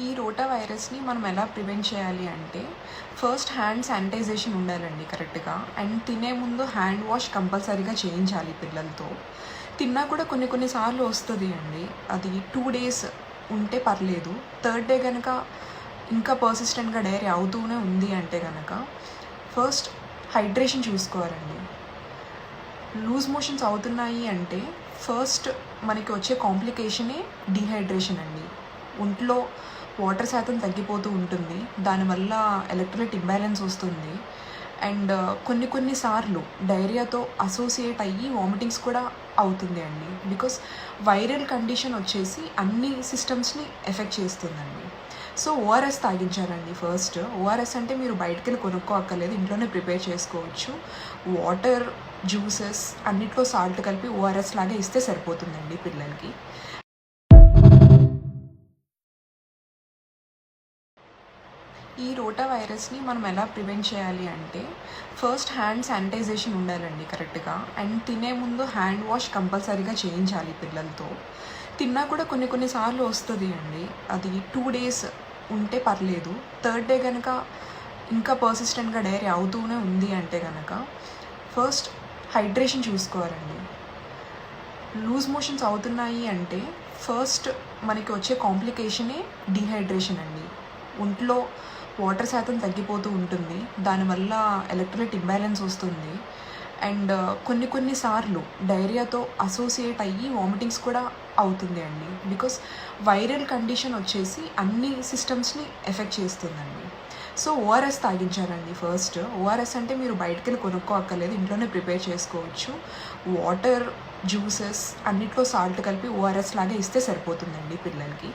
ఈ రోటా వైరస్ని మనం ఎలా ప్రివెంట్ చేయాలి అంటే ఫస్ట్ హ్యాండ్ శానిటైజేషన్ ఉండాలండి కరెక్ట్గా. అండ్ తినే ముందు హ్యాండ్ వాష్ కంపల్సరీగా చేయించాలి పిల్లలతో. తిన్నా కూడా కొన్నిసార్లు వస్తుంది అండి, అది 2 days ఉంటే పర్లేదు. థర్డ్ డే కనుక ఇంకా పర్సిస్టెంట్గా డైరీ అవుతూనే ఉంది అంటే కనుక ఫస్ట్ హైడ్రేషన్ చూసుకోవాలండి. లూజ్ మోషన్స్ అవుతున్నాయి అంటే ఫస్ట్ మనకి వచ్చే కాంప్లికేషనే డీహైడ్రేషన్ అండి. ఒంట్లో వాటర్ శాతం తగ్గిపోతూ ఉంటుంది, దానివల్ల ఎలక్ట్రోలైట్ ఇంబ్యాలెన్స్ వస్తుంది. అండ్ కొన్నిసార్లు డైరియాతో అసోసియేట్ అయ్యి వామిటింగ్స్ కూడా అవుతుంది అండి. బికాస్ వైరల్ కండిషన్ వచ్చేసి అన్ని సిస్టమ్స్ని ఎఫెక్ట్ చేస్తుందండి. సో ఓఆర్ఎస్ తాగించాలండి ఫస్ట్. ఓఆర్ఎస్ అంటే మీరు బయటకు వెళ్ళి కొనుక్కోక్కర్లేదు, ఇంట్లోనే ప్రిపేర్ చేసుకోవచ్చు. వాటర్, జ్యూసెస్ అన్నిట్లో సాల్ట్ కలిపి ఓఆర్ఎస్ లాగా ఇస్తే సరిపోతుందండి పిల్లలకి. ఈ రోటా వైరస్ని మనం ఎలా ప్రివెంట్ చేయాలి అంటే ఫస్ట్ హ్యాండ్ శానిటైజేషన్ ఉండాలండి కరెక్ట్గా. అండ్ తినే ముందు హ్యాండ్ వాష్ కంపల్సరీగా చేయించాలి పిల్లలతో. తిన్నా కూడా కొన్నిసార్లు వస్తుంది అండి, అది 2 days ఉంటే పర్లేదు. థర్డ్ డే కనుక ఇంకా పర్సిస్టెంట్గా డైరీ అవుతూనే ఉంది అంటే కనుక ఫస్ట్ హైడ్రేషన్ చూసుకోవాలండి. లూజ్ మోషన్స్ అవుతున్నాయి అంటే ఫస్ట్ మనకి వచ్చే కాంప్లికేషనే డీహైడ్రేషన్ అండి. ఒంట్లో వాటర్ శాతం తగ్గిపోతూ ఉంటుంది, దానివల్ల ఎలక్ట్రోలైట్ ఇంబ్యాలెన్స్ వస్తుంది. అండ్ కొన్నిసార్లు డైరియాతో అసోసియేట్ అయ్యి వామిటింగ్స్ కూడా అవుతుంది అండి. బికాస్ వైరల్ కండిషన్ వచ్చేసి అన్ని సిస్టమ్స్ని ఎఫెక్ట్ చేస్తుందండి. సో ఓఆర్ఎస్ తాగించాలండి ఫస్ట్. ఓఆర్ఎస్ అంటే మీరు బయటకు వెళ్ళి కొనుక్కోక్కర్లేదు, ఇంట్లోనే ప్రిపేర్ చేసుకోవచ్చు. వాటర్, జ్యూసెస్ అన్నిట్లో సాల్ట్ కలిపి ఓఆర్ఎస్ లాగా ఇస్తే సరిపోతుందండి పిల్లలకి.